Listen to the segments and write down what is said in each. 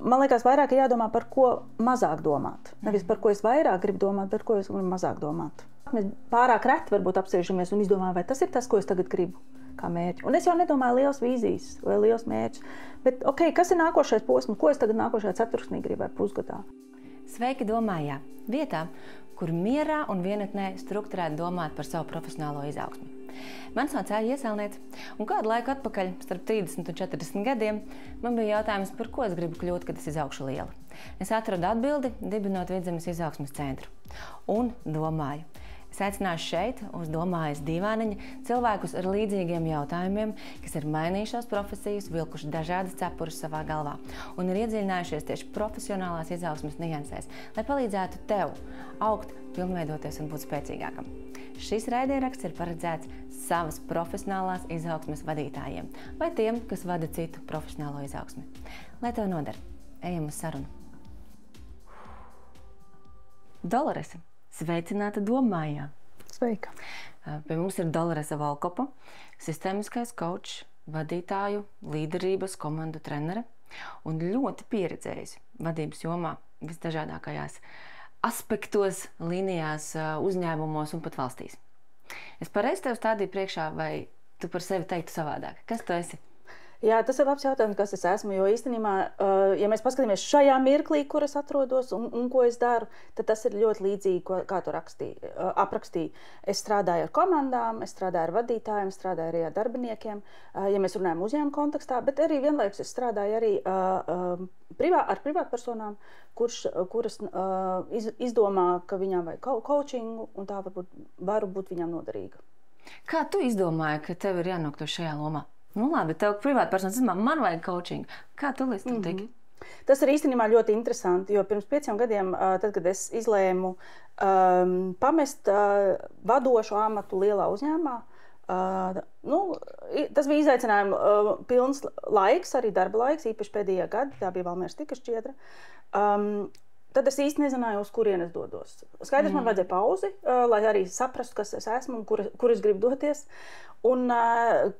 man liekas, vairāk ir jādomā, par ko mazāk domāt. Nevis par ko es vairāk gribu domāt, bet ko es gribu mazāk domāt. Mēs pārāk reti varbūt apsēžamies un izdomājam, vai tas ir tas, ko es tagad gribu kā mērķi. Un es jau nedomāju liels vīzijas vai liels mērķus, bet kas ir nākošais posms, ko es tagad nākošajā ceturksnī gribu vai pusgadā? Sveiki domājā! Vietā, kur mierā un vienatnē strukturēt domāt par savu profesionālo izaugsmi. Mans sauc Aija Ieselniece, un kādu laiku atpakaļ, starp 30 un 40 gadiem, man bija jautājums, par ko es gribu kļūt, kad es izaugšu liela. Es atradu atbildi, dibinot Vidzemes izaugsmes centru. Un domāju. Es aicināšu šeit, uz Domājas dīvāniņa, cilvēkus ar līdzīgiem jautājumiem, kas ir mainījušās profesijas, vilkuši dažādas cepurus savā galvā un ir iedziļinājušies tieši profesionālās izaugsmes niansēs, lai palīdzētu tev augt, pilnveidoties un būt spēcīgākam. Šis raidieraksts ir paredzēts savas profesionālās izaugsmes vadītājiem vai tiem, kas vada citu profesionālo izaugsmi. Lai tev noder, ejam uz sarunu. Dolorese, sveicināta Domājā! Sveika! Pie mums ir Dolorese Volkopa, sistēmiskais coach, vadītāju, līderības komandu trenere un ļoti pieredzējusi vadības jomā visdažādākajās aspektos, līnijās, uzņēmumos un pat valstīs. Es pareizi tev stādīju priekšā, vai tu par sevi teiktu savādāk? Kas tu esi? Jā, tas ir labs jautājums, kas es esmu, jo īstenībā, ja mēs paskatāmies šajā mirklī, kur es atrodos un ko es daru, tad tas ir ļoti līdzīgi, kā tu aprakstīji. Es strādāju ar komandām, es strādāju ar vadītājiem, strādāju arī ar darbiniekiem, ja mēs runājam uzņēmuma kontekstā, bet arī vienlaikus es strādāju arī ar privātpersonām, kuras izdomā, ka viņām vajag coachingu, un tā varbūt varu būt viņām noderīga. Kā tu izdomāji, ka tev ir jānokļūt šajā lomā? Nu labi, tev privātpersonas izdomā, man vajag coachingu. Kā tu līdz tam tiki? Tas ir īstenībā ļoti interesanti, jo pirms 5 gadiem, tad, kad es izlēmu pamest vadošu amatu lielā uzņēmumā, tas bija izaicinājuma pilns laiks, arī darba laiks, īpaši pēdējā gada, tā bija Valmieras tika šķiedra. Tad es īsti nezināju, uz kurienes dodos. Skaidrs, man vajadzēja pauzi, lai arī saprastu, kas es esmu un kur es gribu doties. Un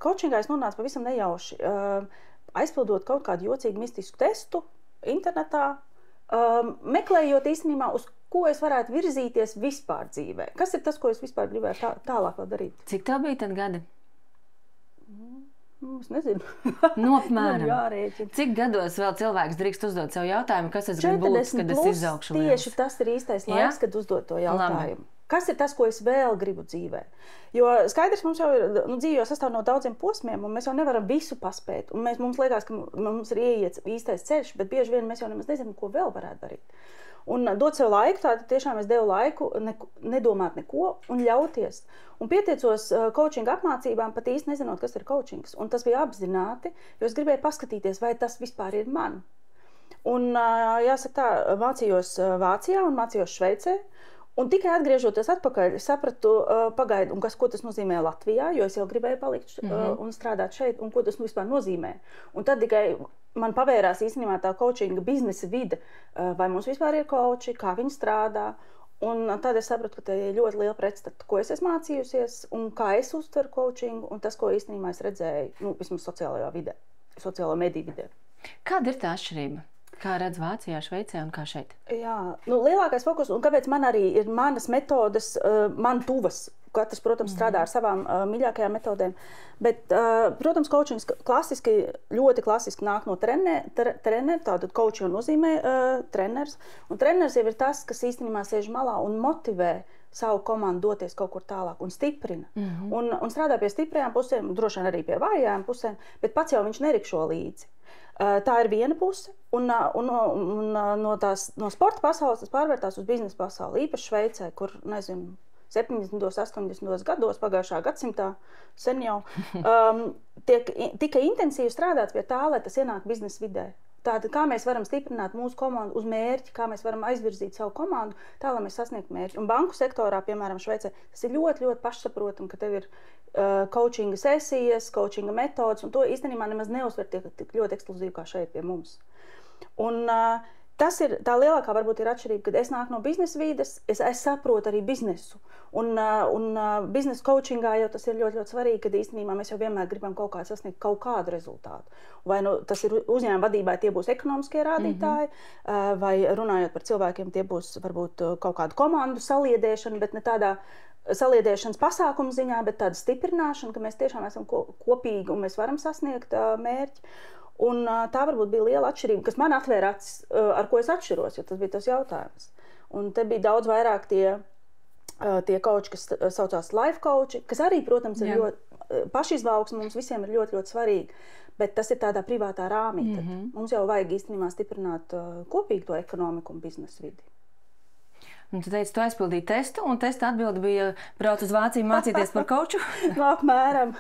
coachingā es nonācu pavisam nejauši, aizpildot kaut kādu jocīgu mistisku testu internetā, meklējot īstenībā, uz ko es varētu virzīties vispār dzīvē. Kas ir tas, ko es vispār gribēju tālāk vēl darīt? Cik tev bija tad gadi? Es nezinu. Apmēram. Cik gados vēl cilvēks drīkst uzdot sev jautājumu, kas es gribu būt, kad es izaugšu liels? Tieši tas ir īstais laiks, kad uzdot to jautājumu. Kas ir tas, ko es vēl gribu dzīvē? Jo skaidrs, mums jau ir, dzīve jau sastāv no daudziem posmiem, un mēs jau nevaram visu paspēt. Un mums liekas, ka mums ir ieiets īstais ceļš, bet bieži vien mēs jau nemaz nezinām, ko vēl varētu darīt. Un dot sev laiku, tātad tiešām es devu laiku nedomāt neko un ļauties. Un pieteicos coachinga apmācībām, pat īsti nezinot, kas ir coachings. Un tas bija apzināti, jo es gribēju paskatīties, vai tas vispār ir man. Un jāsaka tā, mācījos Vācijā un mācījos Šveicē. Un tikai atgriežoties atpakaļ, sapratu pagaidu, un ko tas nozīmē Latvijā, jo es jau gribēju palikt un strādāt šeit, un ko tas vispār nozīmē. Un tad tikai man pavērās īstenībā tā coachinga biznesa vide, vai mums vispār ir coachi, kā viņi strādā. Un tad es sapratu, ka te ir ļoti liela pretstata, ko es esmu mācījusies, un kā es uztveru coachingu, un tas, ko īstenībā es redzēju, vismaz sociālajā vidē, sociālo mediju vidē. Kāda ir tā atšķirība? Kā redz Vācijā, Šveicē un kā šeit? Jā, lielākais fokus, un kāpēc man arī ir manas metodas, man tuvas. Katrs, protams, strādā ar savām mīļākajām metodēm. Bet, protams, coachings ļoti klasiski nāk no trenera, tātad coach jau nozīmē treneris. Un treneris jau ir tas, kas īstenībā sēž malā un motivē savu komandu doties kaut kur tālāk un stiprina. Un strādā pie stiprajām pusēm, droši vien arī pie vājām pusēm, bet pats jau viņš nerikšo līdzi. Tā ir viena puse, un no sporta pasaules tas pārvērtās uz biznesa pasauli, īpaši Šveicē, kur, 70. 80. gados pagājušā gadsimtā, sen jau, tika intensīvi strādāts pie tā, lai tas ienāk biznesa vidē. Tātad, kā mēs varam stiprināt mūsu komandu uz mērķi, kā mēs varam aizvirzīt savu komandu, tā, lai mēs sasniegtu mērķi. Un banku sektorā, piemēram, Šveicē, tas ir ļoti, ļoti pašsaprotam, ka tev ir coachinga sesijas, coachinga metodas, un to īstenībā nemaz neuzsver tik ļoti ekskluzīvi kā šeit pie mums. Un tā lielākā varbūt ir atšķirība, kad es nāku no biznesa vides, es saprotu arī biznesu. Un biznesa coachingā jau tas ir ļoti, ļoti svarīgi, kad īstenībā mēs jau vienmēr gribam kaut kā sasniegt kaut kādu rezultātu. Vai tas ir uzņēmuma vadībai, tie būs ekonomiskie rādītāji, vai runājot par cilvēkiem, tie būs varbūt kaut kādu komandu saliedēšana, bet ne tādā saliedēšanas pasākumu ziņā, bet tāda stiprināšana, ka mēs tiešām esam kopīgi un mēs varam sasniegt mērķi. Un tā varbūt bija liela atšķirība, kas man atvēra acis, ar ko es atšķiros, jo tas bija tas jautājums. Un te bija daudz vairāk tie coachi, kas saucās life coachi, kas arī, protams, ir ļoti pašizvalksme, mums visiem ir ļoti, ļoti svarīgi, bet tas ir tādā privātā rāmī. Mums jau vajag īstenībā stiprināt kopīgi to ekonomiku un biznesu vidi. Un tu teici, tu aizpildīji testu, un testa atbilde bija brauc uz Vāciju mācīties par kauču? Apmēram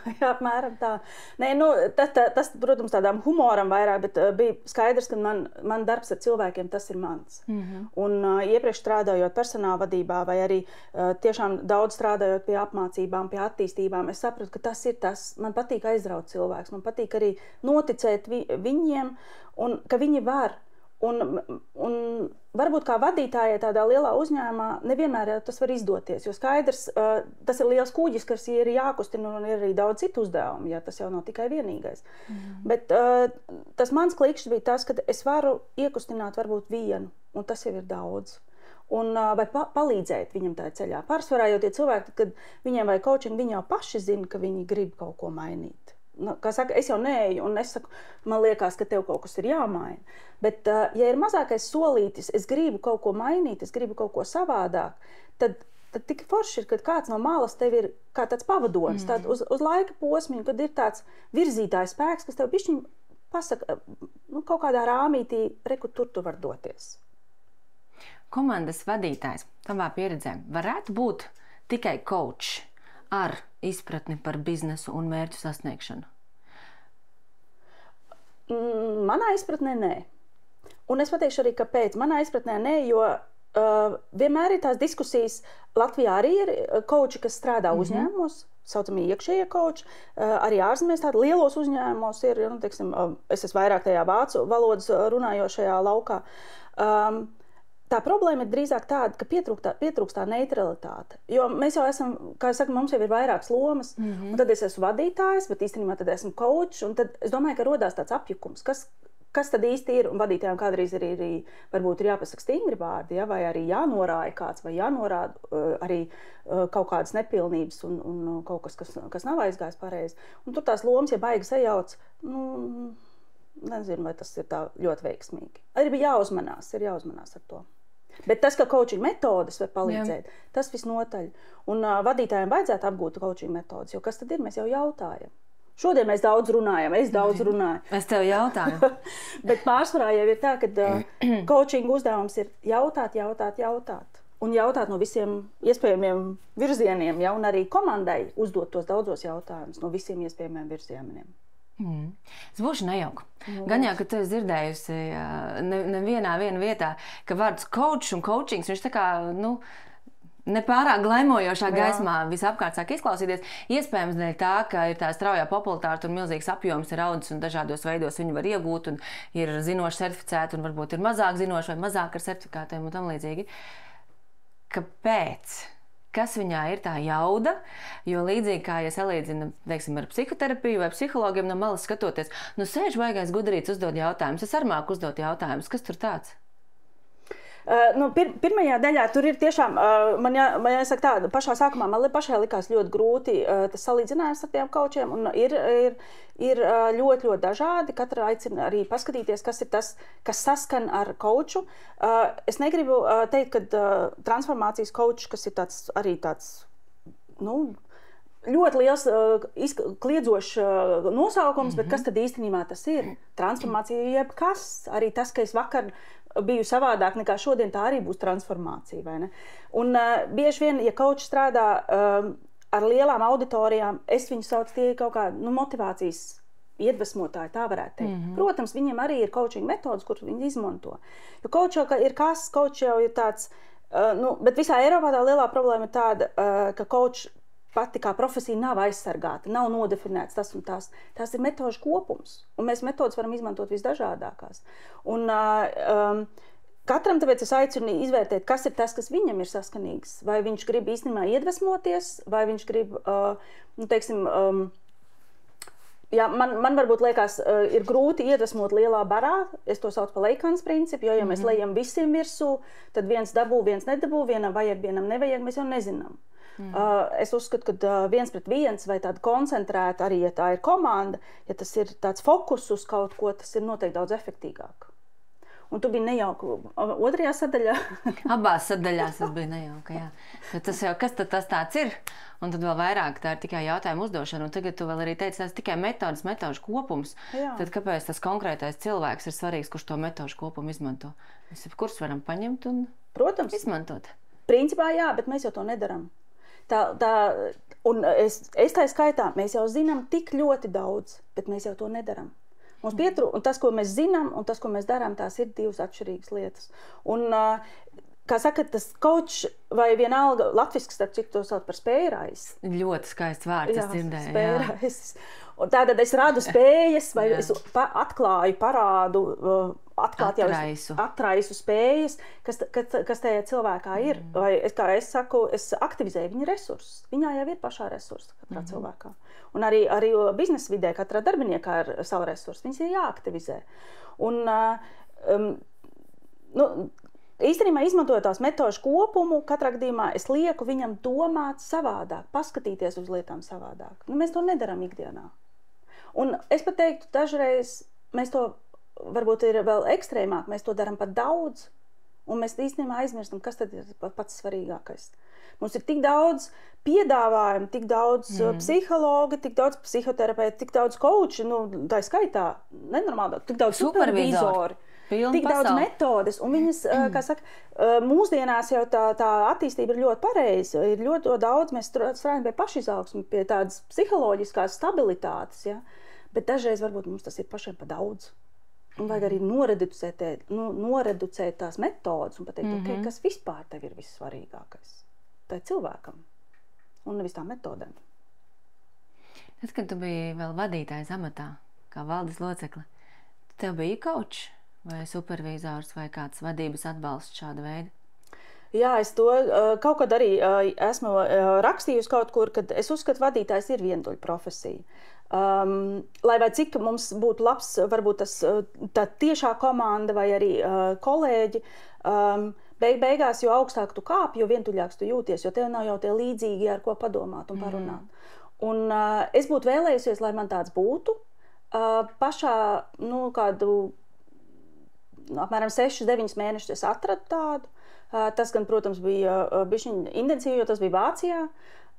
tā. Nē, tas, protams, tādām humoram vairāk, bet bija skaidrs, ka man darbs ar cilvēkiem, tas ir mans. Un iepriekš strādājot personāla vadībā vai arī tiešām daudz strādājot pie apmācībām, pie attīstībām, es sapratu, ka tas ir tas. Man patīk aizraut cilvēks, man patīk arī noticēt viņiem, un ka viņi var. Un varbūt kā vadītājai tādā lielā uzņēmumā nevienmēr tas var izdoties, jo skaidrs, tas ir liels kuģis, kas ir jākustina un ir arī daudz citu uzdevumu, ja tas jau nav tikai vienīgais. Bet tas mans klikšķis bija tas, ka es varu iekustināt varbūt vienu, un tas jau ir daudz. Un, vai palīdzēt viņam tajā ceļā. Pārsvarā jau tie cilvēki, kad viņiem vajag coaching, viņi jau paši zina, ka viņi grib kaut ko mainīt. Kā saka, es jau neeju un nesaku, man liekas, ka tev kaut kas ir jāmaina. Bet, ja ir mazākais solītis, es gribu kaut ko mainīt, es gribu kaut ko savādāk, tad tik forši ir, kad kāds no malas tev ir kā tāds pavadonis, uz laika posmiņu, kad ir tāds virzītājs spēks, kas tev bišķiņ pasaka, kaut kādā rāmītī, reku tur tu var doties. Komandas vadītājs, tavā pieredzē, varētu būt tikai coach ar izpratni par biznesu un mērķu sasniegšanu? Manā izpratnē nē. Un es pateikšu arī, kāpēc. Manā izpratnē nē, jo vienmēr ir tās diskusijas. Latvijā arī ir coachi, kas strādā uzņēmumos, saucamie iekšējie coachi. Arī ārzemēs tādi lielos uzņēmumos ir, teiksim, es esmu vairāk tajā vācu valodas runājošajā laukā. Tā problēma ir drīzāk tāda, ka pietrūkst tā neutralitāte. Jo mēs jau esam, kā es saku, mums jau ir vairākas lomas, un tad es esmu vadītājs, bet īstenībā tad esmu coach, un tad es domāju, ka rodās tāds apjukums, kas tad īsti ir, un vadītājiem kādreiz arī varbūt ir jāpasaka stingri vārdi, ja, vai arī jānorāja kāds, vai jānorāda arī kaut kādas nepilnības un kaut kas nav aizgājis pareizi. Un tur tās lomas, ja baigi sajauc, nezinu, vai tas ir tā ļoti veiksmīgi. Arī jāuzmanās ar to. Bet tas, ka coaching metodas var palīdzēt, tas visnotaļ. Un vadītājiem vajadzētu apgūt coaching metodas, jo kas tad ir? Mēs jau jautājam. Šodien mēs daudz runājam, es daudz runāju. Es tev jautāju. Bet pārsvarā jau ir tā, ka coaching uzdevums ir jautāt. Un jautāt no visiem iespējamiem virzieniem, ja, un arī komandai uzdot tos daudzos jautājumus no visiem iespējamiem virzieniem. Es būšu nejauku. Gan jau, ka tu esi dzirdējusi nevienā vietā, ka vārds coach un coachings, viņš tā kā, nepārāk glaimojošā gaismā visapkārt sāk izklausīties. Iespējams dēļ tā, ka ir tā straujā popularitāte un milzīgs apjoms ir audzis un dažādos veidos viņu var iegūt un ir zinoši certificēti un varbūt ir mazāk zinoši vai mazāk ar certifikātiem un tam līdzīgi. Kāpēc? Kas viņā ir tā jauda, jo līdzīgi kā ja salīdzina, teiksim, ar psihoterapiju vai psihologiem no malas skatoties, sēž baigais gudrīts uzdod jautājumus, es arī māku uzdot jautājumus, kas tur tāds? Pirmajā daļā tur ir tiešām, man jāsaka tā, pašā sākumā man pašai likās ļoti grūti tas salīdzinājums ar tiem kaučiem, un ir ļoti, ļoti dažādi. Katra aicina arī paskatīties, kas ir tas, kas saskan ar kauču. Es negribu teikt, ka transformācijas kaučs, kas ir tāds, ļoti liels, kliedzošs nosaukums, bet kas tad īstenībā tas ir? Transformācija jebkas, arī tas, ka es vakar biju savādāk nekā šodien, tā arī būs transformācija, vai ne? Un bieži vien, ja kauči strādā ar lielām auditorijām, es viņu saucu tie kaut kā motivācijas iedvesmotāji, tā varētu teikt. Protams, viņiem arī ir coaching metodas, kuras viņi izmanto. Jo coach jau ir kas, coach jau ir tāds, bet visā Eiropā tā lielā problēma ir tāda, ka coach pati kā profesija nav aizsargāta, nav nodefinēts tas un tas. Tās ir metožu kopums, un mēs metodas varam izmantot visdažādākās. Un katram tāpēc es aicinu izvērtēt, kas ir tas, kas viņam ir saskanīgs. Vai viņš grib īstenībā iedvesmoties, vai viņš grib, man varbūt liekas, ir grūti iedvesmot lielā barā. Es to saucu par Leikānas principu, jo, ja mēs lejam visiem virsū, tad viens dabū, viens nedabū, vienam vajag, vienam nevajag, mēs jau nezinām. Es uzskatu, ka 1 pret 1 vai tāda koncentrēta, arī ja tā ir komanda, ja tas ir tāds fokus uz kaut ko, tas ir noteikti daudz efektīgāk. Un tu biji nejauka otrajā sadaļā? Abās sadaļās es biju nejauka, jā. Tad tas jau, kas tad tas tāds ir? Un tad vēl vairāk tā ir tikai jautājumu uzdošana. Un tagad tu vēl arī teici, tas tikai metožu kopums. Jā. Tad kāpēc tas konkrētais cilvēks ir svarīgs, kurš to metožu kopumu izmanto? Mēs kurus varam paņemt un izmantot? Principā jā, bet mēs jau to nedaram. Un es tā skaitā, mēs jau zinām tik ļoti daudz, bet mēs jau to nedaram. Mums pietrūk, un tas, ko mēs zinām, un tas, ko mēs darām, tās ir divas atšķirīgas lietas. Un, kā saka, tas coach vai vienalga latvisks, starp cik to sauc par spējrājs. Ļoti skaists vārds, es dzirdēju. Spējrājs. Un tātad es radu spējas, vai es atklāju, parādu, atraisu spējas, kas tajā cilvēkā ir. Vai kā es saku, es aktivizēju viņa resursus. Viņā jau ir pašā resursa katrā cilvēkā. Un arī biznesa vidē katrā darbiniekā ir savu resursu. Viņas ir jāaktivizē. Un, īstenībā izmantojot tās metožu kopumu, katrā gadījumā es lieku viņam domāt savādāk, paskatīties uz lietām savādāk. Mēs to nedaram ikdienā. Un es pat teiktu, dažreiz mēs to, varbūt ir vēl ekstrēmāk, mēs to daram pat daudz, un mēs īstenībā aizmirstam, kas tad ir pats svarīgākais. Mums ir tik daudz piedāvājumu, tik daudz psihologi, tik daudz psihoterapeiti, tik daudz coachi, tā skaitā, nenormāli, tik daudz supervizori. Tik daudz metodes, un viņas, kā saka, mūsdienās jau tā attīstība ir ļoti pareiza, ir ļoti daudz, mēs strādājam pie pašizaugsmes, pie tādas psiholoģiskās stabilitātes, ja? Bet dažreiz varbūt mums tas ir pašiem pa daudz. Un vajag arī noreducēt tās metodes un pateikt, okay, kas vispār tev ir vissvarīgākais. Tā ir cilvēkam, un nevis tām metodēm. Tad, kad tu biji vēl vadītājs amatā, kā valdes locekle, tev bija coach? Vai supervizors vai kāds vadības atbalsts šāda veida? Jā, es to kaut kad arī esmu rakstījusi kaut kur, kad es uzskatu, vadītājs ir vientuļa profesija. Lai vai cik mums būtu labs, varbūt tā tiešā komanda vai arī kolēģi, beigās, jo augstāk tu kāp, jo vientuļāks tu jūties, jo tev nav jau tie līdzīgi, ar ko padomāt un parunāt. Un es būtu vēlējusies, lai man tāds būtu. Pašā, kādu apmēram 6-9 mēnešus es atradu tādu. Tas gan, protams, bija bišķiņ intensīvi, jo tas bija Vācijā.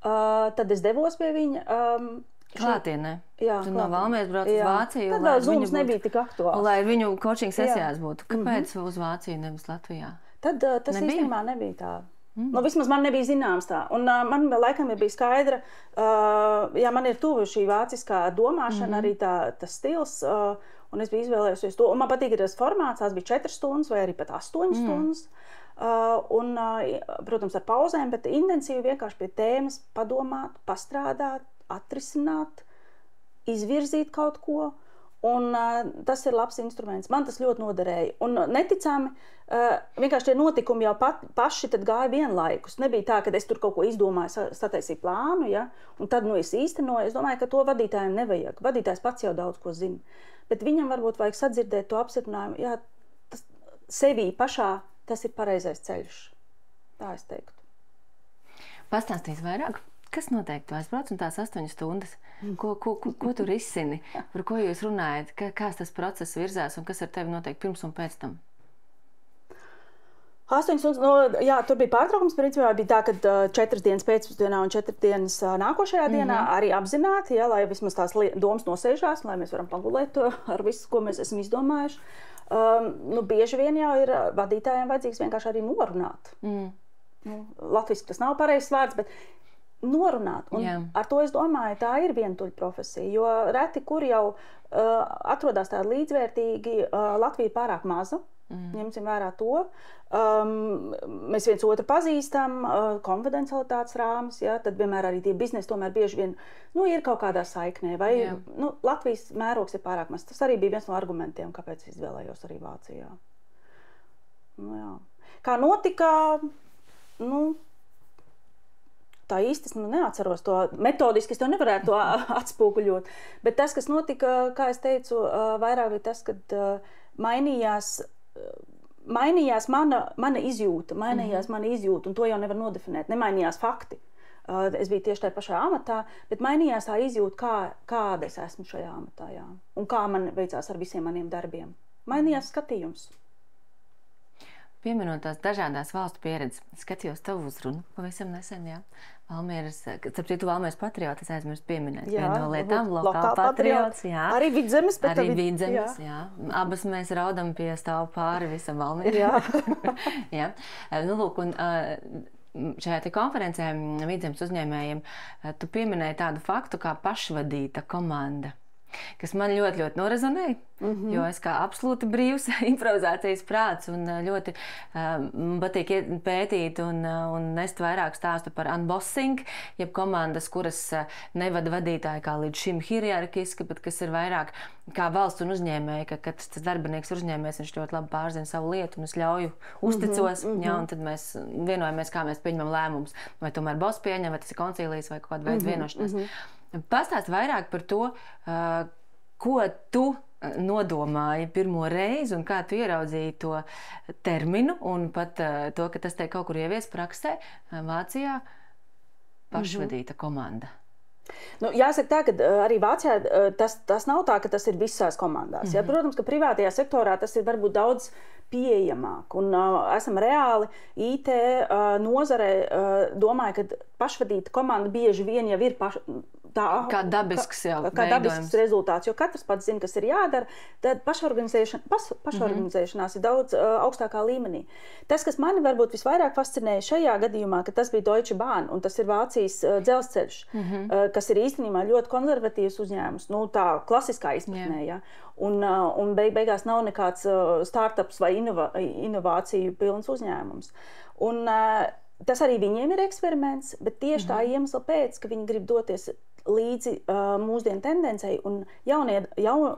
Tad es devos pie viņa. Klātienē? Jā, tu no Valmieras brauc uz Vāciju. Tad vēl Zooms nebija tik aktuāls. Lai viņu coaching sesijās būtu. Kāpēc uz Vāciju, nevis Latvijā? Tad tas īstenībā nebija tā. Vismaz man nebija zināms tā. Un man laikam bija skaidra, man ir tuvu šī vāciskā domāšana, arī tas stils. Un es biju izvēlējusies to. Un man patīk tas formāts, tās bija 4 stundas vai arī pat 8 stundas. Un, protams, ar pauzēm, bet intensīvi vienkārši pie tēmas padomāt, pastrādāt, atrisināt, izvirzīt kaut ko. Un tas ir labs instruments. Man tas ļoti noderēja. Un neticami, vienkārši tie notikumi jau paši tad gāja vienlaikus. Nebija tā, ka es tur kaut ko izdomāju, sataisīju plānu, ja? Un tad es īstenoju. Es domāju, ka to vadītājiem nevajag. Vadītājs pats jau daudz ko zina. Bet viņam varbūt vajag sadzirdēt to apstiprinājumu. Jā, tas sevī pašā tas ir pareizais ceļš. Tā es teiktu. Pastāstīs vairāk. Kas notiek? Tu aizbrauc un tās 8 stundas. Ko tur izsini? Par ko jūs runājat? Kāds tas process virzās un kas ar tevi notiek pirms un pēc tam? 8 stundas, jā, tur bija pārtraukums. Principā bija tā, ka 4 dienas pēcpusdienā un 4 dienas nākošajā dienā arī apzināti, ja, lai vismaz tās domas nosēžās, lai mēs varam pagulēt ar visu, ko mēs esam izdomājuši. Bieži vien jau ir vadītājiem vajadzīgs vienkārši arī norunāt. Latviski tas nav pareizs vārds, bet norunāt. Un ar to es domāju, tā ir vientuļa profesija, jo reti, kur jau atrodas tādi līdzvērtīgi, Latvija pārāk maza. Ņemsim vērā to. Mēs viens otru pazīstam, konfidencialitātes rāmas, ja, tad vienmēr arī tie biznesi tomēr bieži vien ir kaut kādā saiknē. Vai Latvijas mērogs ir pārāk maz. Tas arī bija viens no argumentiem, kāpēc izvēlējos arī Vācijā. Kā notika, tā īsti neatceros to metodiski, es to nevarētu atspūguļot, bet tas, kas notika, kā es teicu, vairāk bija tas, kad mainījās mana izjūta, un to jau nevar nodefinēt, nemainījās fakti. Es biju tieši tajā pašā amatā, bet mainījās tā izjūta, kāda es esmu šajā amatā, jā. Un kā man veicās ar visiem maniem darbiem. Mainījās skatījums. Pieminot tās dažādās valstu pieredzes, skatījos tavu uzrunu pavisam nesen, jā. Valmieras, starp citu, Valmieras patriots, es aizmirstu pieminēt. Viena no lietām, lokāla patriots, jā. Arī Vidzemes, bet arī Vidzemes, jā. Abas mēs raudam pie stāvu pāri visam Valmierai. Jā. Nu, lūk, un šajā te konferencē Vidzemes uzņēmējiem tu pieminēji tādu faktu kā pašvadīta komanda, kas man ļoti, ļoti norezonēja, jo es kā absolūti brīvs improvizācijas prāts un ļoti patīk pētīt un nest vairāk stāstu par unbossing, jeb komandas, kuras nevada vadītāji kā līdz šim hierarkiski, bet kas ir vairāk kā valsts un uzņēmēji, ka tas darbinieks ir uzņēmējs, viņš ļoti labi pārzina savu lietu un es ļauju, uzticos, jā, un tad mēs vienojamies, kā mēs pieņemam lēmumus, vai tomēr boss pieņem, vai tas ir koncīlijas vai kaut kāda veida vienošanās. Pastāst vairāk par to, ko tu nodomāji pirmo reizi un kā tu ieraudzīji to terminu un pat to, ka tas tiek kaut kur ievies praksē Vācijā pašvadīta komanda. Nu, jāsaka tā, ka arī Vācijā tas nav tā, ka tas ir visās komandās. Ja? Protams, ka privātajā sektorā tas ir varbūt daudz pieejamāk. Un esam reāli IT nozarē domāju, ka pašvadīta komanda bieži vien jau ir kā dabisks rezultāts, jo katrs pats zina, kas ir jādara, tad pašorganizēšanās ir daudz augstākā līmenī. Tas, kas mani varbūt visvairāk fascinēja šajā gadījumā, ka tas bija Deutsche Bahn, un tas ir Vācijas dzelzceļš, kas ir īstenībā ļoti konservatīvs uzņēmums, nu tā klasiskā izpratnē, ja. Un beigās nav nekāds startups vai inovāciju pilns uzņēmums. Un tas arī viņiem ir eksperiments, bet tieši tā iemesla pēc, ka viņi grib doties līdzi mūsdienu tendencei un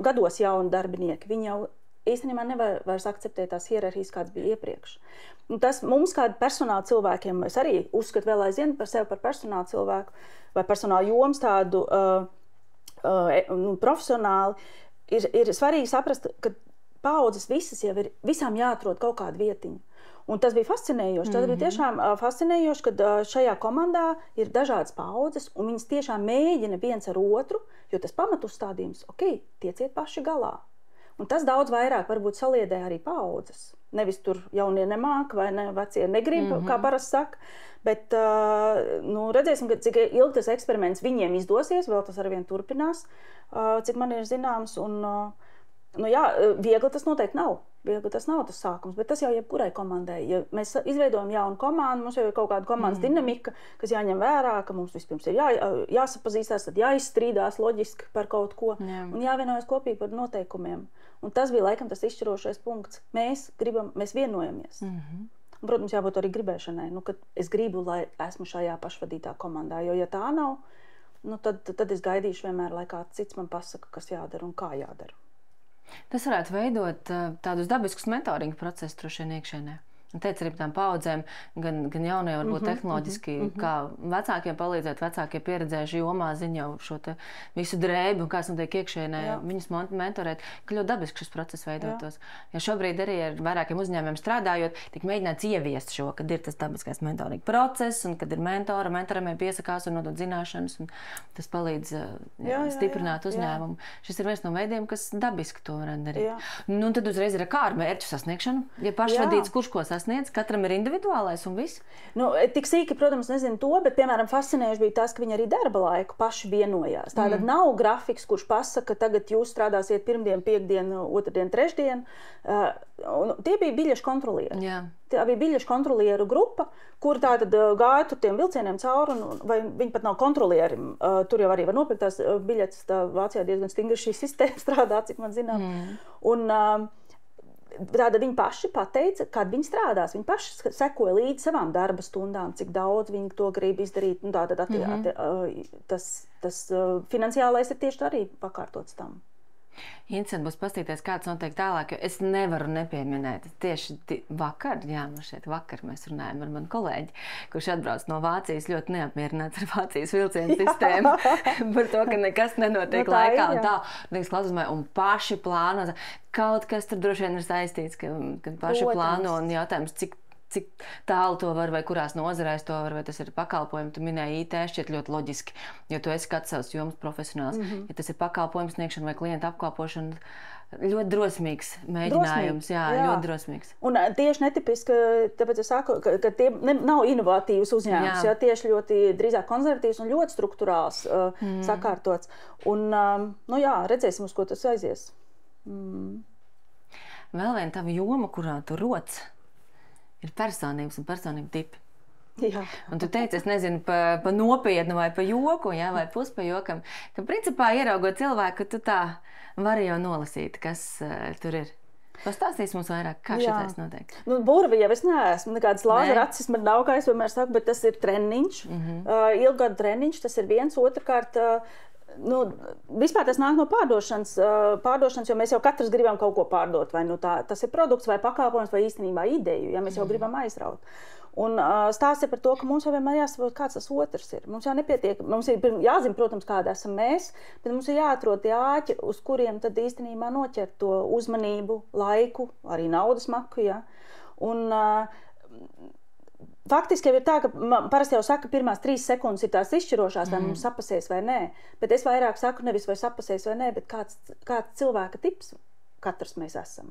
gados jauni darbinieki, viņi jau īstenībā nevar vairs akceptēt tās hierarhijas, kādas bija iepriekš. Un tas mums, kā personāla cilvēkiem, es arī uzskatu vēl aizvien par sevi par personāla cilvēku vai personāla jomas tādu profesionāli, ir svarīgi saprast, ka paaudzes visām jāatrod kaut kādu vietiņu. Un tas bija fascinējoši. Tas bija tiešām fascinējoši, kad šajā komandā ir dažādas paaudzes, un viņas tiešām mēģina viens ar otru, jo tas pamatuzstādījums, tieciet paši galā. Un tas daudz vairāk varbūt saliedē arī paaudzes. Nevis tur jaunie nemāk vai vecie negrib, kā parasti saka, bet redzēsim, cik ilgi tas eksperiments viņiem izdosies, vēl tas arvien turpinās, cik man ir zināms, un viegli tas noteikti nav. Viegli tas nav tas sākums, bet tas jau jebkurai komandai. Ja mēs izveidojam jaunu komandu, mums jau ir kaut kāda komandas dinamika, kas jāņem vērā, ka mums vispirms ir jāsapazīstās, tad jāizstrīdās loģiski par kaut ko un jāvienojas kopīgi par noteikumiem. Un tas bija laikam tas izšķirošais punkts. Mēs vienojamies. Un, protams, jābūt arī gribēšanai, kad es gribu, lai esmu šajā pašvadītā komandā, jo ja tā nav, tad es gaidīšu vienmēr, lai kāds cits man pasaka, kas jādara un kā jādara. Tas varētu veidot tādus dabiskus mentoringa procesus droši vien iekšēnē. Un teica arī par tām paudzēm, gan jaunie, varbūt tehnoloģiski, kā vecākiem palīdzēt, vecākie pieredzējuši jomā ziņ jau šo te visu drēbi un kāds notiek iekšēnē, viņus mentorēt, ka ļoti dabiski šis process veidotos. Ja šobrīd arī ar vairākiem uzņēmumiem strādājot, tik mēģināts ieviest šo, kad ir tas dabiskais mentoringa process un kad ir mentoram piesakās un nodot zināšanas un tas palīdz stiprināt uzņēmumu. Šis ir viens no veidiem, kas dabiski to var darīt. Nu, tad uzreiz ir kā ar mērķu sasniegšanu, ja pašvadīts, kurš ko sasniedz, katram ir individuālais un viss? Tik sīki, protams, nezinu to, bet, piemēram, fascinējuši bija tas, ka viņi arī darba laiku paši vienojās. Tātad nav grafiks, kurš pasaka, ka tagad jūs strādāsiet pirmdien, piekdienu, otrdien, trešdien. Tie bija biļešu kontrolieri. Tā bija biļešu kontrolieru grupa, kur tātad gāja tur tiem vilcieniem cauri, vai viņi pat nav kontrolieri. Tur jau arī var nopirkt tās biļetes, Vācijā diezgan stingri šī sistēma strādā, cik man zinām. Un tāda viņi paši pateica, kad viņi strādās. Viņi paši sekoja līdz savām darba stundām, cik daudz viņi to grib izdarīt. Un tātad tas finansiālais ir tieši arī pakārtots tam. Interesanti būs paskatīties, kāds notiek tālāk, jo es nevaru nepieminēt. Tieši vakar mēs runājam ar manu kolēģi, kurš atbrauc no Vācijas, ļoti neapmierināts ar Vācijas vilcienu sistēmu par to, ka nekas nenotiek laikā un tā. Un paši plāno. Kaut kas tur droši vien ir saistīts, kad paši plāno un jautājums, cik tālu to var vai kurās nozarēs to var, vai tas ir pakalpojumi. Tu minēji IT, šķiet ļoti loģiski, jo tu esi kāds savs jomas profesionāls. Ja tas ir pakalpojums sniegšana vai klienta apkalpošana, ļoti drosmīgs mēģinājums. Jā, ļoti drosmīgs. Un tieši netipiski, tāpēc es saku, ka tie nav inovatīvs uzņēmums, jā, tieši ļoti drīzāk konservatīvs un ļoti strukturāls, sakārtots. Un, redzēsim, uz ko tas aizies. Vēl viena tava joma, kurā tu roc, ir personības un personību tipi. Jā. Un tu teici, es nezinu, pa nopietnu vai pa joku, jā, vai pus pa jokam, ka principā ieraugot cilvēku, tu tā vari jau nolasīt, kas tur ir. Pastāstīs mums vairāk, kā šitais notiek. Burvi jau es neesmu, nekādas lāzera acis man nav, kā es vienmēr saku, bet tas ir treniņš, ilgadu treniņš, tas ir viens, otrkārt, vispār tas nāk no pārdošanas, jo mēs jau katrs gribam kaut ko pārdot, vai tas ir produkts vai pakalpojums vai īstenībā ideju, ja mēs jau gribam aizraut. Un stāsts ir par to, ka mums jau vienmēr jāsaprot, kāds tas otrs ir. Mums jau nepietiek, mums ir jāzina, protams, kāda esam mēs, bet mums ir jāatrod tie āķi, uz kuriem tad īstenībā noķert to uzmanību, laiku, arī naudas maku, ja. Un faktiski jau ir tā, ka parasti jau saka, ka pirmās 3 sekundes ir tās izšķirošās, vai mums sapasies vai nē. Bet es vairāk saku nevis vai sapasies vai nē, bet kāds cilvēka tips katrs mēs esam.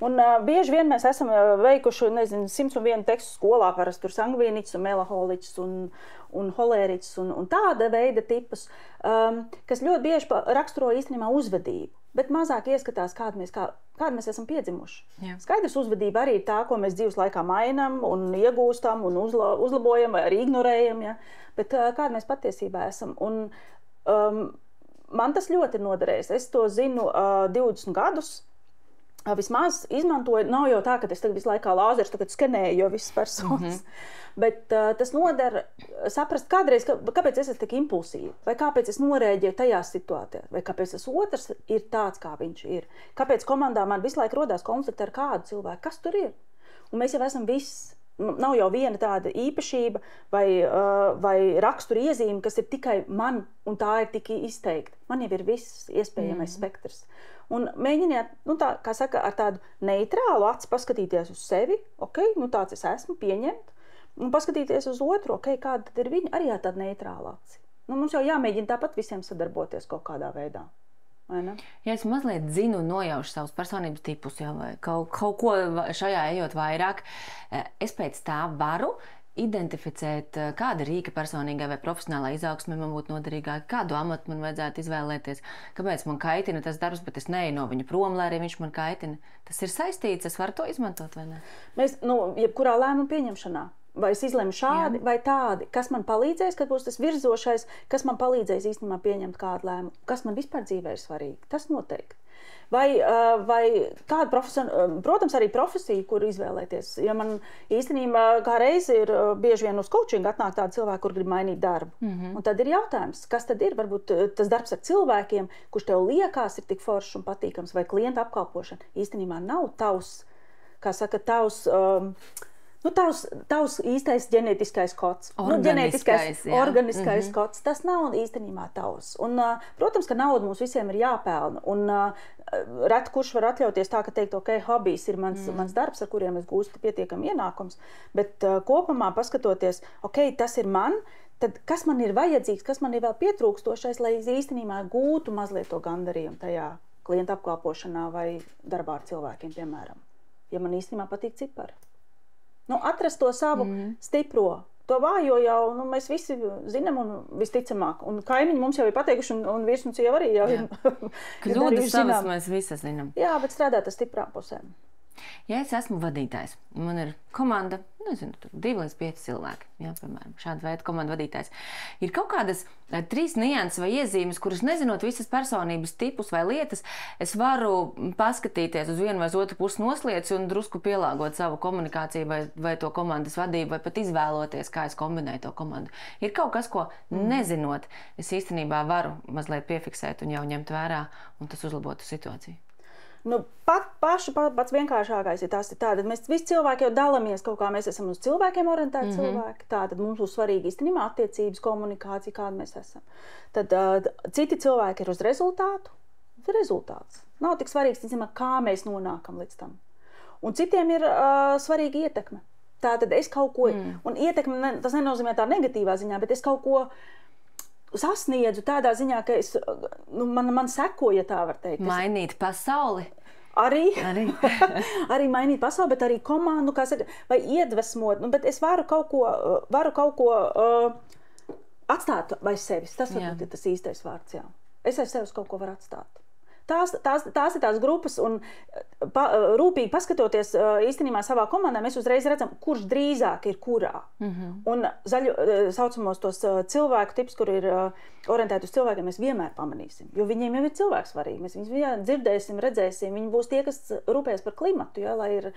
Un bieži vien mēs esam veikuši, 101 tekstu skolā, parasti tur sangvīniķis un melaholiķis un holēriķis un tāda veida tipus, kas ļoti bieži raksturo īstenībā uzvedību, bet mazāk ieskatās, kādu mēs esam piedzimuši. Jā. Skaidrs, uzvedība arī ir tā, ko mēs dzīves laikā mainām un iegūstam un uzlabojam vai arī ignorējam, ja? Bet kāda mēs patiesībā esam. Un man tas ļoti ir noderējis. Es to zinu 20 gadus. Vismaz izmantoju, nav jau tā, ka es tagad visu laikā lāzers skenēju, jo visas personas. Bet tas noder saprast kādreiz, kāpēc es esmu tik impulsīva, vai kāpēc es norēģēju tajās situācijās, vai kāpēc tas otrs ir tāds, kā viņš ir. Kāpēc komandā man visu laiku rodās konflikti ar kādu cilvēku, kas tur ir. Un mēs jau esam viss. Nav jau viena tāda īpašība vai rakstura iezīme, kas ir tikai man, un tā ir tik izteikta. Man jau ir viss iespējamais spektrs. Un mēģiniet, tā, kā saka, ar tādu neitrālu aci paskatīties uz sevi, tāds es esmu, pieņemt, un paskatīties uz otru, kāda tad ir viņa, arī ar tādu neitrālu aci. Mums jau jāmēģina tāpat visiem sadarboties kaut kādā veidā. Ja es mazliet zinu un nojaušu savus personības tipus, vai kaut ko šajā ejot vairāk, es pēc tā varu identificēt, kāda rīka personīgai vai profesionālai izaugsmei man būtu noderīgāka, kādu amatu man vajadzētu izvēlēties, kāpēc man kaitina tas darbs, bet es neeju no viņa prom, lai arī viņš man kaitina. Tas ir saistīts, es varu to izmantot, vai ne? Mēs, jebkurā lēmuma pieņemšanā, vai es izlemu šādi vai tādi, kas man palīdzēs, kad būs tas virzošais, kas man palīdzēs īstenībā pieņemt kādu lēmumu, kas man vispār dzīvē ir svarīgi, tas noteikti. Vai kāda protams, arī profesija, kur izvēlēties. Ja man īstenībā kā reizi ir bieži vien uz coachingu atnāk tādi cilvēki, kur grib mainīt darbu. Un tad ir jautājums, kas tad ir? Varbūt tas darbs ar cilvēkiem, kurš tev liekas ir tik foršs un patīkams, vai klienta apkalpošana īstenībā nav tavs, kā saka, tavs īstais ģenētiskais kods. Organiskais kods. Tas nav īstenībā tavs. Un, protams, ka nauda mums visiem ir jāpelna. Un reti kurš var atļauties tā, ka teikt, hobijs ir mans darbs, ar kuriem es gūstu pietiekami ienākums. Bet kopumā paskatoties, tas ir man, tad kas man ir vajadzīgs, kas man ir vēl pietrūkstošais, lai īstenībā gūtu mazliet to gandarījumu tajā klienta apkalpošanā vai darbā ar cilvēkiem, piemēram. Ja man īstenībā patīk cipari. Atrast to savu stipro, to vājo jau mēs visi zinām un visticamāk. Un kaimiņi mums jau ir pateikuši, un vīrs un sieva arī jau ir. Kļūdas savas mēs visi zinām. Jā, bet strādāt ar stiprām pusēm. Ja es esmu vadītājs, man ir komanda, nezinu, 2 līdz 5 cilvēki, jā, piemēram, šāda veida komandu vadītājs. Ir kaut kādas 3 nianses vai iezīmes, kuras nezinot visas personības tipus vai lietas, es varu paskatīties uz vienu vai uz otru pusi noslieces un drusku pielāgot savu komunikāciju vai to komandas vadību, vai pat izvēloties, kā es kombinēju to komandu. Ir kaut kas, ko nezinot, es īstenībā varu mazliet piefiksēt un jau ņemt vērā, un tas uzlabotu situāciju. Nu, pats vienkāršākais ir tas, tātad mēs visi cilvēki jau dalāmies kaut kā, mēs esam uz cilvēkiem orientēti cilvēki, tātad mums būs svarīgi īstenībā attiecības, komunikācija, kāda mēs esam. Tad citi cilvēki ir uz rezultātu, rezultāts. Nav tik svarīgs, kā mēs nonākam līdz tam. Un citiem ir svarīga ietekme. Tātad es kaut ko, un ietekme, tas nenozīmē tā negatīvā ziņā, bet es kaut ko sasniedzu tādā ziņā, ka man seko, ja tā var teikt. Mainīt pasauli. Arī mainīt pasauli, bet arī komandu, kā saka, vai iedvesmot. Bet es varu kaut ko atstāt aiz sevis. Tas varbūt ir tas īstais vārds, jā. Es aiz sevis kaut ko varu atstāt. Tās ir tās grupas, un rūpīgi paskatoties īstenībā savā komandā, mēs uzreiz redzam, kurš drīzāk ir kurā. Un saucamos tos cilvēku tipus, kur ir orientēti uz cilvēkiem, mēs vienmēr pamanīsim, jo viņiem jau ir cilvēks svarīgi. Mēs viņus dzirdēsim, redzēsim, viņi būs tie, kas rūpēs par klimatu, ja, lai ir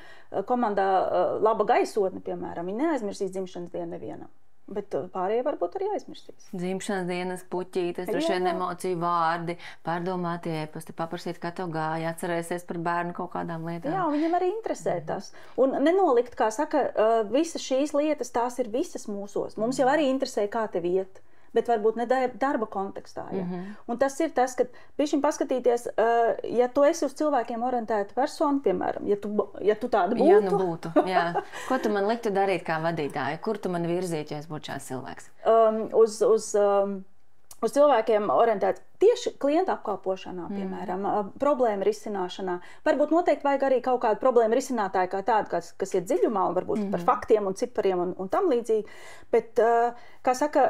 komandā laba gaisotne, piemēram. Viņi neaizmirsīs dzimšanas dienu nevienam. Bet pārējie varbūt arī aizmirsīs. Dzimšanas dienas, puķītes, droši vien emociju vārdi, pārdomātie ēpasti, paprasīt, kā tev gāja, atcerēsies par bērnu kaut kādām lietām. Jā, viņam arī interesē tas. Un nenolikt, kā saka, visas šīs lietas, tās ir visas mūsos. Mums jau arī interesē, kā tev iet, bet varbūt ne darba kontekstā. Ja? Un tas ir tas, ka bišķiņ paskatīties, ja tu esi uz cilvēkiem orientēta persona, piemēram, ja tu tāda būtu. Ja nu būtu, jā. Ko tu man liktu darīt kā vadītāja? Kur tu man virzītu, ja es būtu šāds cilvēks? Uz cilvēkiem orientēts tieši klienta apkalpošanā, piemēram, problēma risināšanā. Varbūt noteikti vajag arī kaut kādu problēmu risinātāju kā tādu, kas iet dziļumā, un varbūt par faktiem un cipariem un tam līdzīgi. Bet, kā saka,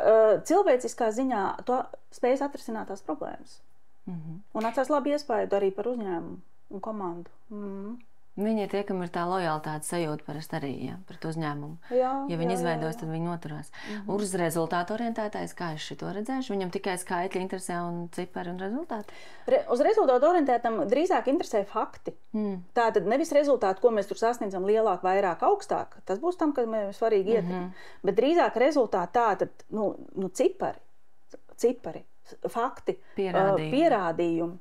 cilvēciskā ziņā to spējas atrisināt tās problēmas. Un atstās labi iespēju arī par uzņēmumu un komandu. Viņi ir tie, kam ir tā lojalitātes sajūta parasti arī, ja, pret uzņēmumu. Ja viņi izveidos, tad viņi noturās. Uz rezultātu orientētājs, kā es šito redzēšu, viņam tikai skaitļi interesē un cipari un rezultāti? Uz rezultātu orientētam drīzāk interesē fakti. Tātad nevis rezultāti, ko mēs tur sasniedzam lielāk, vairāk, augstāk. Tas būs tam, ka mēs svarīgi ietekmi. Bet drīzāk rezultāti tātad, cipari. Fakti, pierādījumi.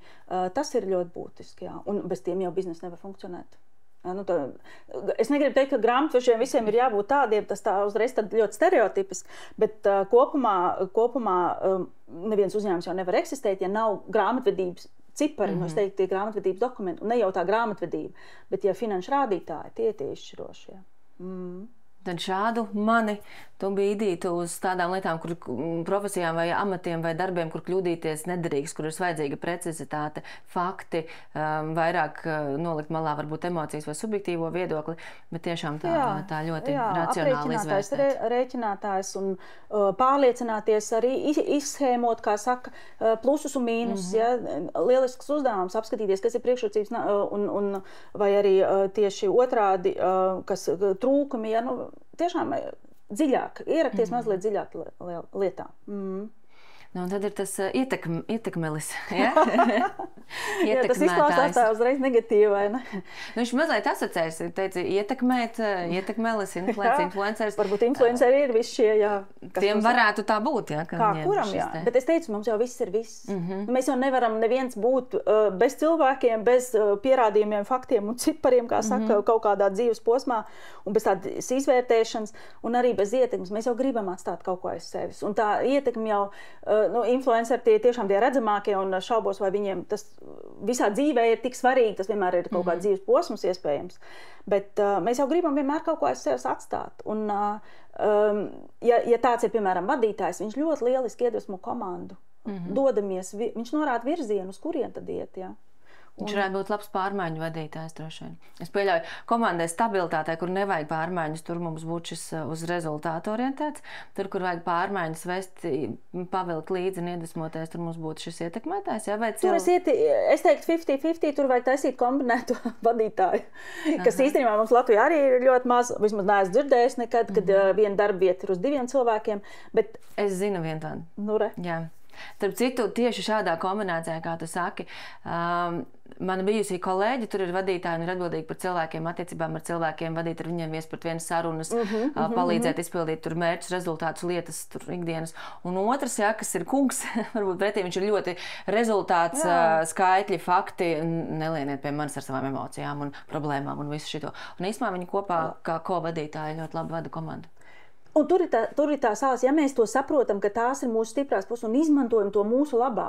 Tas ir ļoti būtiski, jā. Un bez tiem jau biznesa nevar funkcionēt. Es negribu teikt, ka grāmatvežiem visiem ir jābūt tādiem, tas tā uzreiz tad ļoti stereotipiski, bet kopumā neviens uzņēmums jau nevar eksistēt, ja nav grāmatvedības cipari, es teiktu, tie grāmatvedības dokumenti, un ne jau tā grāmatvedība, bet ja finanšu rādītāji, tie izšķirošie. Tad šādu mani tu bīdītu uz tādām lietām, kur profesijām vai amatiem vai darbiem, kur kļūdīties nederīgs, kur ir vajadzīga precizitāte, fakti, vairāk nolikt malā varbūt emocijas vai subjektīvo viedokli, bet tiešām tā ļoti racionāli izvērstēt. Rēķinātājs un pārliecināties arī izshēmot, kā saka, plusus un mīnus. Lielisks uzdevums apskatīties, kas ir priekšrocības vai arī tieši otrādi, kas trūkumi, tiešām dziļāk, ierakties mazliet dziļāk lietā. Un tad ir tas ietekmelis. Ja? Tas izklausās tā uzreiz negatīvi, vai ne? Viņš mazliet asociēs, teica, ietekmelis, influenceris. Varbūt influenceri ir visi šie, jā. Tiem varētu tā būt, jā. Kā kuram, jā. Bet es teicu, mums jau viss ir viss. Mēs jau nevaram neviens būt bez cilvēkiem, bez pierādījumiem, faktiem un cipariem, kā saka, kaut kādā dzīves posmā, un bez tādas izvērtēšanas, un arī bez ietekmes. Mēs jau gribam atstāt kaut ko aiz sevis. Un tā ietekme jau influenceri tie tiešām tie redzamākie, un šaubos, vai viņiem tas visā dzīvē ir tik svarīgi, tas vienmēr ir kaut kāds dzīves posms iespējams. Bet mēs jau gribam vienmēr kaut ko aiz sevis atstāt. Un, ja tāds ir, piemēram, vadītājs, viņš ļoti lieliski iedvesmo komandu. Dodamies, viņš norāda virzienu, uz kurien tad iet, jā. Viņš varētu būt labs pārmaiņu vadītājs, droši vien. Es pieļauju, komandai stabilitātei, kur nevajag pārmaiņas, tur mums būtu šis uz rezultātu orientēts. Tur, kur vajag pārmaiņas vest, pavilkt līdzi un iedvesmoties, tur mums būtu šis ietekmētājs. Jā, tur es teiktu 50-50, tur vajag taisīt kombinētu vadītāju. Kas īstenībā mums Latvijā arī ir ļoti maz, vismaz neesmu dzirdējis nekad, kad viena darba vieta ir uz 2 cilvēkiem. Bet es zinu vienu tādu. Nu, re. Jā. Starp citu, tieši šādā kombinācijā, kā tu saki, mana bijusī kolēģi tur ir vadītāji un ir atbildīgi par cilvēkiem, attiecībām ar cilvēkiem, vadīt ar viņiem viespart vienas sarunas, palīdzēt izpildīt tur mērķus, rezultātus, lietas, tur ikdienas. Un otrs, jā, kas ir kungs, varbūt pretī viņš ir ļoti rezultāts, skaitļi, fakti, nelieniet pie manis ar savām emocijām un problēmām un visu šito. Un īstumā viņi kopā kā ko-vadītāji ļoti labi vada komandu. Un tur ir tā sāls, ja mēs to saprotam, ka tās ir mūsu stiprās puses un izmantojam to mūsu labā.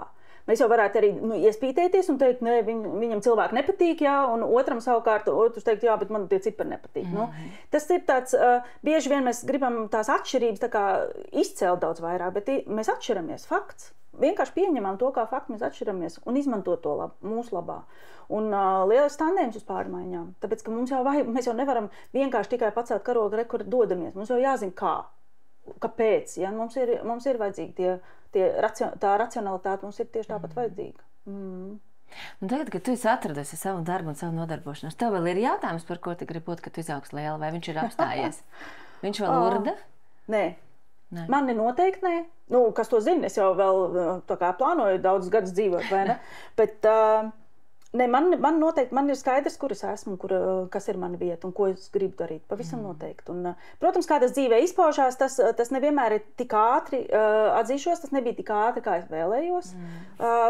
Mēs jau varētu arī iespītēties un teikt, ne, viņam cilvēki nepatīk, jā, un otram savukārt, otrs teikt, jā, bet man tie cipari nepatīk. Nu, tas ir tāds, bieži vien mēs gribam tās atšķirības tā kā izcelt daudz vairāk, bet mēs atšķiramies, fakts. Vienkārši pieņemam to, kā faktu mēs atšķiramies un izmantot to mūsu labā. Un lielas tandēms uz pārmaiņām. Tāpēc, ka mēs jau nevaram vienkārši tikai pacelt karogu, kur dodamies. Mums jau jāzina, kā, kāpēc. Ja? Mums ir vajadzīgi tā racionalitāte, mums ir tieši tāpat vajadzīga. Un tagad, kad tu esi atradusi savu darbu un savu nodarbošanos, tev vēl ir jautājums, par ko tu gribi būt, kad tu izaugs liela, vai viņš ir apstājies? Viņš vēl urda? Nē. Man noteikti nē. Nu, kas to zina, es jau vēl tā kā plānoju daudzus gadus dzīvot, vai ne? Bet ne, man noteikti, man ir skaidrs, kur es esmu, kas ir mana vieta un ko es gribu darīt. Pavisam noteikti. Un, protams, kā tas dzīvē izpaužās, tas nevienmēr ir tik ātri, atzīšos, tas nebija tik ātri, kā es vēlējos,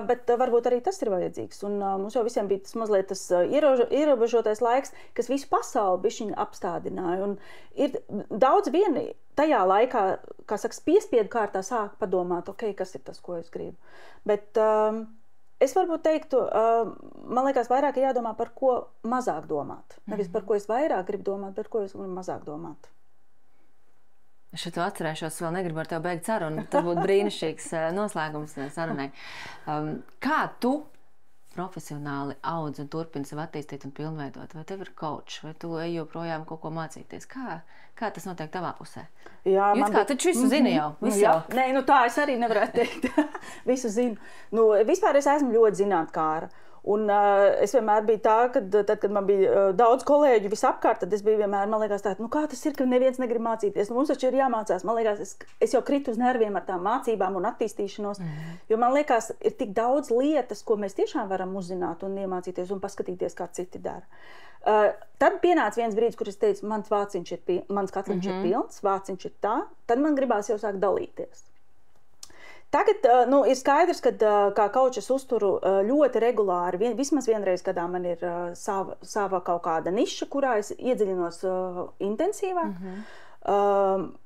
bet varbūt arī tas ir vajadzīgs. Un mums jau visiem bija tas mazliet tas ierobežotais laiks, kas visu pasauli bišķiņ apstādināja. Un ir daudz vieni tajā laikā, kā saka, piespiedu kārtā sāk padomāt, ok, kas ir tas, ko es gribu. Bet es varbūt teiktu, man liekas, vairāk ir jādomā, par ko mazāk domāt. Nevis par ko es vairāk gribu domāt, bet ko es gribu mazāk domāt. Es šito atcerēšos, vēl negribu ar tevi beigt sarunu. Tas būtu brīnišķīgs noslēgums sarunai. Kā tu profesionāli audz un turpini sev attīstīt un pilnveidot? Vai tev ir coach, vai tu ej joprojām kaut ko mācīties? Kā tas notiek tavā pusē? Jā, Jūs kā taču visu zini jau? Nē, nu tā es arī nevarētu teikt. Visu zinu. Nu, vispār es esmu ļoti zinātkāra. Un es vienmēr biju tā, tad, kad man bija daudz kolēģu visapkārt, tad es biju vienmēr, man liekas tā, nu kā tas ir, ka neviens negrib mācīties? Nu, mums taču ir jāmācās. Man liekas, es jau kritu uz nerviem ar tām mācībām un attīstīšanos, jo man liekas, ir tik daudz lietas, ko mēs tiešām varam uzzināt un iemācīties un paskatīties, kā citi dara. Tad pienāca viens brīdis, kur es teicu, mans katliņš ir pilns, vāciņš ir tā, tad man gribās jau sākt dalīties. Tagad ir skaidrs, ka kā coach es uzturu ļoti regulāri, vismaz vienreiz gadā man ir sava kaut kāda niša, kurā es iedziļinos intensīvāk.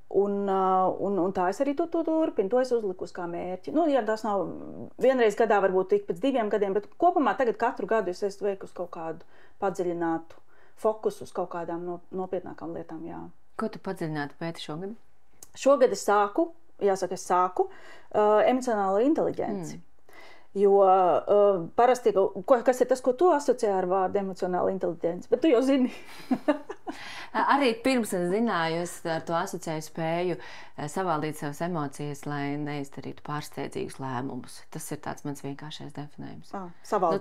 Un tā es arī turpinu, to es uzliku kā mērķi. Nu, ja tas nav vienreiz gadā, varbūt tik pēc 2 gadiem, bet kopumā tagad katru gadu es esmu veikusi kaut kādu padziļinātu fokusu uz kaut kādām nopietnākām lietām. Jā. Ko tu padziļināti pēti šogad? Šogad es sāku emocionālo inteliģenci. Jo parasti, kas ir tas, ko tu asociē ar vārdu emocionāla inteliģence, bet tu jau zini. Arī pirms es zināju, es ar to asociēju spēju savaldīt savas emocijas, lai neizdarītu pārsteidzīgus lēmumus. Tas ir tāds mans vienkāršais definējums.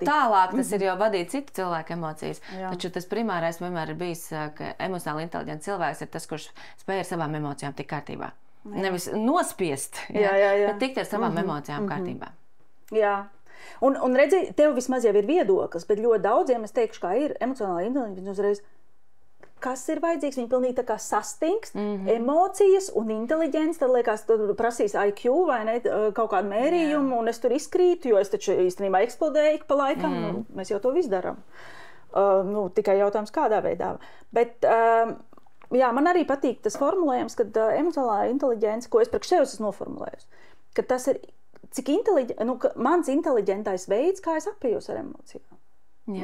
Tālāk tas ir jau vadīt citu cilvēku emocijas, taču tas primārais vienmēr ir bijis, ka emocionāli inteliģents cilvēks ir tas, kurš spēj ar savām emocijām tikt kārtībā. Nevis nospiest, bet tikt ar savām emocijām kārtībā. Jā. Un redzi, tev vismaz jau ir viedoklis, bet ļoti daudziem es teikšu, kā ir emocionāli inteliģents uzreiz, kas ir vajadzīgs, viņi pilnīgi tā kā sastingst emocijas un inteliģents, tad liekas, tad prasīs IQ vai ne, kaut kādu mērījumu, un es tur izkrītu, jo es taču īstenībā eksplodēju pa laikam, mēs jau to visu darām. Tikai jautājums kādā veidā. Bet jā, man arī patīk tas formulējums, kad emocionālā inteliģence, ko es priekš sevis esmu noformulējusi, ka tas ir cik mans inteliģentais veids, kā es apējos ar emocijām.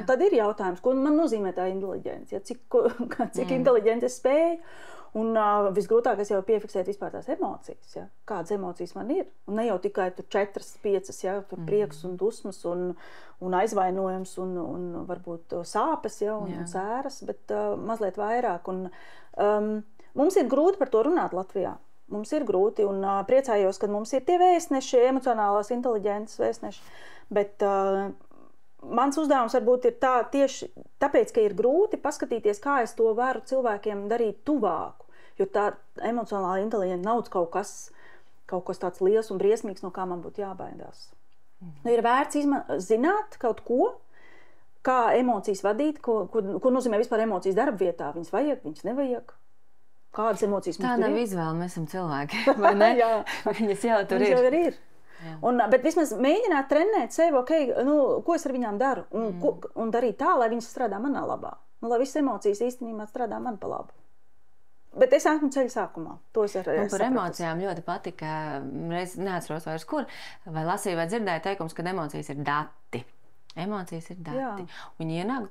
Tad ir jautājums, ko man nozīmē tā inteliģence, cik inteliģenti es spēju. Un visgrūtākais jau piefiksēt vispār tās emocijas, ja? Kādas emocijas man ir. Un ne jau tikai tur 4-5, ja? Tur prieks un dusmas un aizvainojums un varbūt sāpes, ja? Un sēras, bet mazliet vairāk. Un, mums ir grūti par to runāt Latvijā. Mums ir grūti un priecājos, ka mums ir tie vēstneši, emocionālās inteliģences vēstneši, bet mans uzdevums varbūt ir tieši tāpēc, ka ir grūti paskatīties, kā es to varu cilvēkiem darīt tuvāku, jo tā emocionālā inteliģenta nav kaut kas tāds liels un briesmīgs, no kā man būtu jābaidās. Nu, ir vērts zināt kaut ko, kā emocijas vadīt, ko nozīmē vispār emocijas darba vietā, viņas vajag, viņas nevajag. Kādas emocijas mums ir? Tā nav izvēle, mēs esam cilvēki, vai ne? Jā. Viņas jau tur ir. Viņas jau ir. Bet vismaz mēģināt trenēt sevi, ko es ar viņām daru, un darīt tā, lai viņas strādā manā labā. Lai visas emocijas īstenībā strādā man pa labu. Bet es esmu ceļa sākumā. To es arī par emocijām ļoti patika, reiz neatceros vairs kur, vai lasīju vai dzirdēju teikums, ka emocijas ir dati. Emocijas ir dati. Viņi ienāk,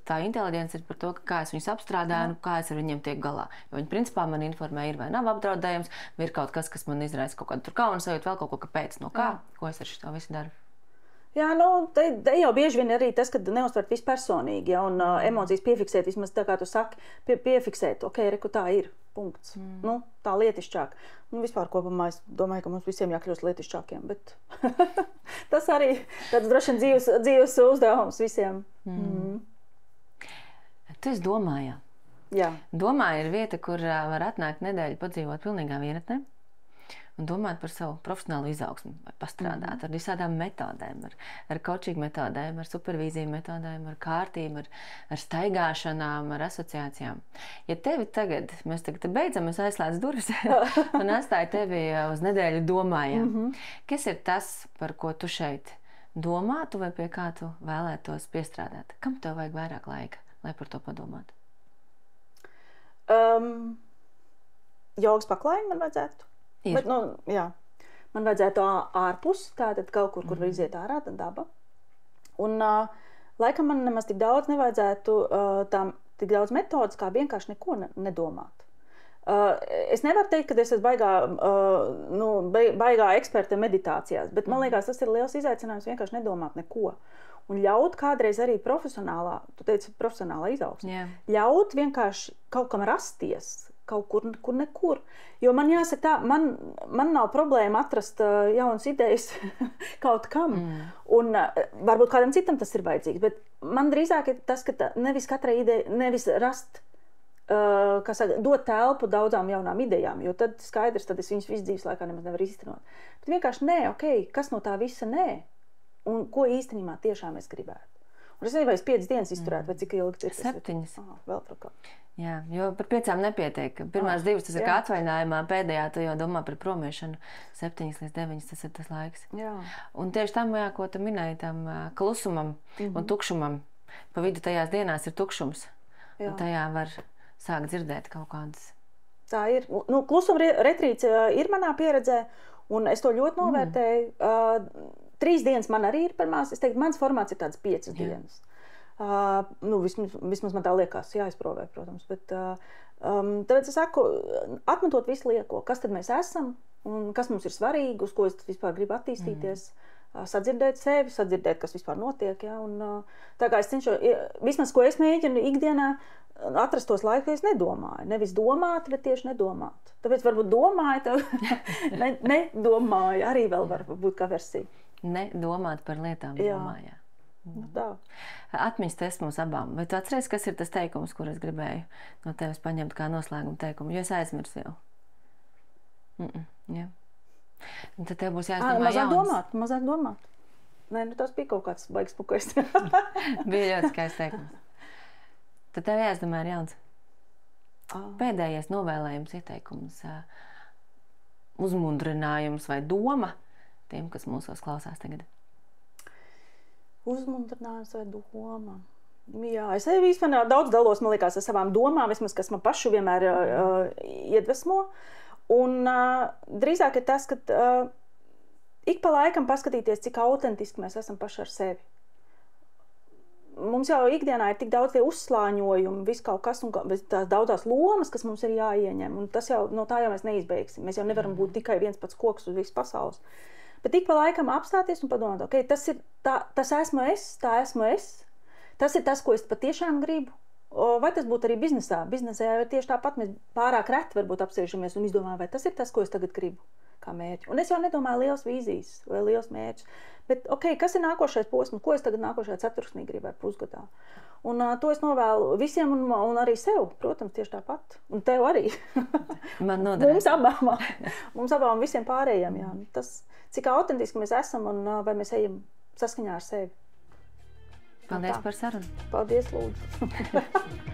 tā inteliģence ir par to, kā es viņus apstrādāju, kā es ar viņiem tiek galā. Jo viņi principā man informē, ir vai nav apdraudējums, vai ir kaut kas, kas man izraisa kaut kādu tur kaunu sajūtu, vēl kaut ko, kāpēc, no kā, ko es ar šito visu daru. Jā, te jau bieži vien arī tas, ka neuztvert visu personīgi, ja, un emocijas piefiksēt, vismaz tā kā tu saki, piefiksēt, reku tā ir, punkts. Tā lietišķāk. Vispār kopumā es domāju, ka mums visiem jākļūst lietišķākiem, bet tas arī tāds droši vien dzīves uzdevums visiem. Tu esi Domājā. Jā. Domāja ir vieta, kur var atnākt nedēļu padzīvot pilnīgā vienatnē un domāt par savu profesionālu izaugsmu, vai pastrādāt ar visādām metodēm, ar coaching metodēm, ar supervīziju metodēm, ar kārtīm, ar staigāšanām, ar asociācijām. Ja tevi tagad, mēs tagad beidzam, es aizslēdzu durvis un atstāju tevi uz nedēļu Domājā. Kas ir tas, par ko tu šeit domātu vai pie kā tu vēlētos piestrādāt? Kam tev vajag vairāk laika, lai par to padomātu? Jogas paklājiņu man vajadzētu. Bet, jā. Man vajadzētu ārpus, tātad kaut kur var iziet ārā, tā daba. Un laikam man nemaz tik daudz nevajadzētu tik daudz metodas, kā vienkārši neko nedomāt. Es nevaru teikt, ka es esmu baigā eksperte meditācijās, bet man liekas, tas ir liels izaicinājums vienkārši nedomāt neko. Un ļaut kādreiz arī profesionālā izaugsme, ļaut vienkārši kaut kam rasties, kaut kur nekur. Jo man jāsaka tā, man nav problēma atrast jaunas idejas kaut kam. Un varbūt kādam citam tas ir vajadzīgs, bet man drīzāk ir tas, ka nevis katrai ideja, nevis rast, dot telpu daudzām jaunām idejām, jo tad skaidrs, tad es viņus visu dzīves laikā nemaz nevaru iztenot. Bet vienkārši kas no tā visa un ko īstenībā tiešām es gribētu. Un es nezinu, vai es 5 dienas izturētu, vai cik ilgi ir. 7. Vēl trakā. Jā, jo par 5 nepietiek. Pirmās 2 tas ir kā atvaļinājumā, pēdējā tu jau domā par promiešanu. 7 līdz 9 tas ir tas laiks. Jā. Un tieši tam, ko tu minēji, tam klusumam un tukšumam, pa vidu tajās dienās ir tukšums. Jā. Un tajā var sākt dzirdēt kaut kādas. Tā ir. Klusuma retrīts ir manā pieredzē, un es to ļoti novērtēju. 3 dienas man arī ir par maz. Es teiktu, mans formāts ir tāds 5 dienas. Vismaz man tā liekas, jāizprovē, protams. Bet tāpēc es saku, atmetot visu lieko, kas tad mēs esam un kas mums ir svarīgi, uz ko es vispār gribu attīstīties, sadzirdēt sevi, sadzirdēt, kas vispār notiek. Ja? Un, tā kā es cenšos, vismaz, ko es mēģinu ikdienā, atrast tos laikus, ka es nedomāju. Nevis domāt, bet tieši nedomāt. Tāpēc varbūt domāju, nedomāju, arī vēl var būt kā versija. Nedomāt par lietām domājā. Atmiņas tests mums abām. Vai tu atceries, kas ir tas teikums, kur es gribēju no tevis paņemt kā noslēguma teikumu? Jo es aizmirsu jau. Jā. Un tad tev būs jāizdomā jauns. Mazāk domāt. Nē, tas bija kaut kāds baigs pukais. Bija ļoti skaists teikums. Tad tev jāizdomā ir jauns. Pēdējais novēlējums, ieteikums, uzmundrinājums vai doma tiem, kas mūsos klausās tagad. Uzmundrinājums vai doma? Jā, es arī vispār daudz dalos, man liekas, ar savām domām, vismaz, kas man pašu vienmēr iedvesmo. Un drīzāk ir tas, ka ik pa laikam paskatīties, cik autentiski mēs esam paši ar sevi. mums jau ikdienā ir tik daudz tie uzslāņojumi, viss kaut kas un tās daudzās lomas, kas mums ir jāieņem. Un tas jau, no tā jau mēs neizbeigsim. Mēs jau nevaram būt tikai viens pats koks uz visu pasaules. Bet ik pa laikam apstāties un padomāt, ok, tas esmu es, tā esmu es. Tas ir tas, ko es patiešām gribu. Vai tas būtu arī biznesā? Biznesā jau ir tieši tāpat, mēs pārāk reti varbūt apsēžamies un izdomājam, vai tas ir tas, ko es tagad gribu kā mērķi. Un es jau nedomāju liels vīzijas vai liels mērķus, bet ok, kas ir nākošais posms, ko es tagad nākošajā ceturksnī gribu vai pusgadā? Un to es novēlu visiem un arī sev, protams, tieši tāpat. Un tev arī. Man noderēs. Mums abām visiem pārējiem, jā. Tas, cik autentiski mēs esam un vai mēs ejam saskaņā ar sevi. Paldies par sarunu. Paldies, lūdzu.